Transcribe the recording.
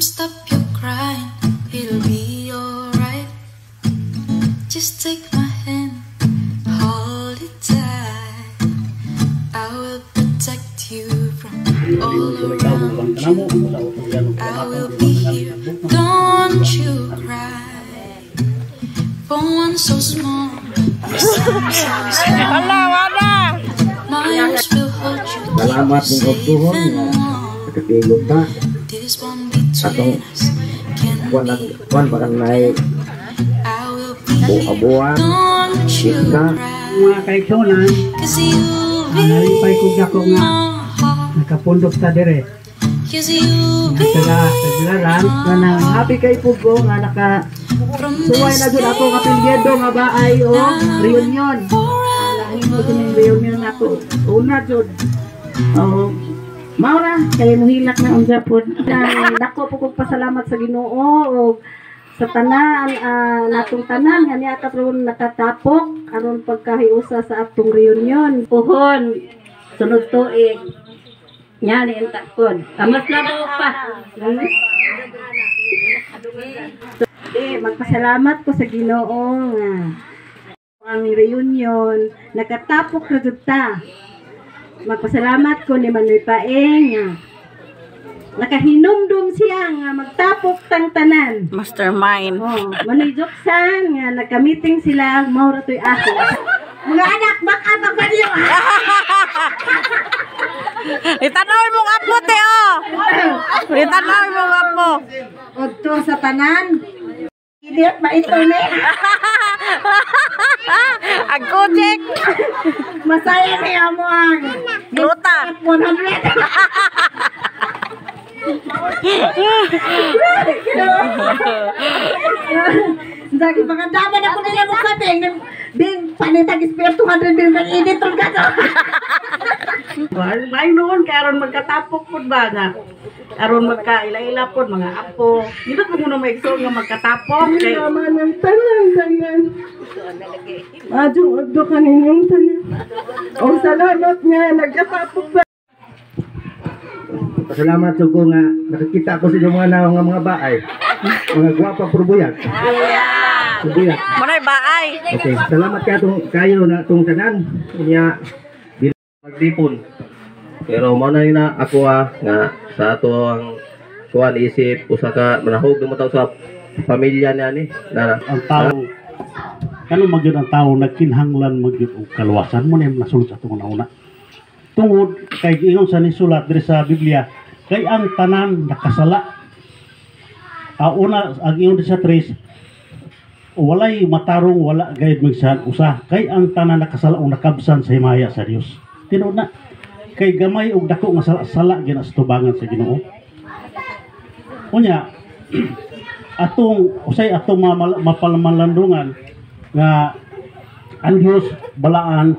stop your crying, it'll be alright. Just take my hand, hold it tight. I will protect you from all around you. I will be here, don't you cry. For one so small, for some so small. My arms will hold you deep, safe and warm. This won't be between us, can be. I will be here, don't you cry. Mga kaigsunan, Cause you'll be nalipay ko dako nga my heart. nakapundok ta dire. Cause you'll be Taglaran nga nang happy kay Pugo nga naka from suway this na jud ako day kapilyedo nga ba ay o reunion. Lain ko din reunion nato. Una jud. Oh, Maura, kay muhilak na unsa pod. Dako po kog pasalamat sa Ginoo og sa tanan natong tanan nga niya karon nakatapok aron pagkahiusa sa atong reunion. Puhon sunod tuig. Nya ni entakon. Amas na daw pa. Magpasalamat ko sa Ginoo nga ang reunion nakatapok na jud ta. Magpasalamat ko ni Manoy Paeng nga nakahinumdum siya nga magtapok tang tanan. Mastermind. Oh, Manoy Joksan nga nagka-meeting sila maura toy ako. Mga anak baka magbanyo. Itanawin mo nga po, Teo! Itanawin mo nga po. Odto sa tanan. Idiot maito ni. Ang kujik! Masaya niya mo ang Gruta! 100. Dagi pagkadaman ako nila mo sabi din panitag espiritu 100 din kang edit ron ka to. May noon karon magkatapok pud ba nga aron magkaila-ila pod mga apo. Dito ko muna maigsoon nga magkatapok kay naman ang tanan dayan. Adto kaninyong tanan. O salamat nga nagkatapok ba. Pasalamat ko nga nakikita ko sa inyong mga baay. Mga gwapa purbuyak. Purbuyak. Manay baay. Okay, salamat kayo na itong tanan. Inya magdipon. Pero mo na ako nga sa ato ang kuan isip usa ka manahog mo taw sa pamilya niya ni. Ang tao kano magyud ang tao nagkinhanglan magyud og kaluwasan mo na nasulod sa tungod una. Tungod kay ingon sa nisulat diri sa Biblia kay ang tanan nakasala. Una ang ingon sa 3 walay matarong wala gayud magsan usa kay ang tanan nakasala o nakabsan sa himaya sa Dios. Tinuod na kay gamay og dako nga sala ginas tubangan sa Ginoo. Unya atong usay atong mapalmalandungan nga ang Dios balaan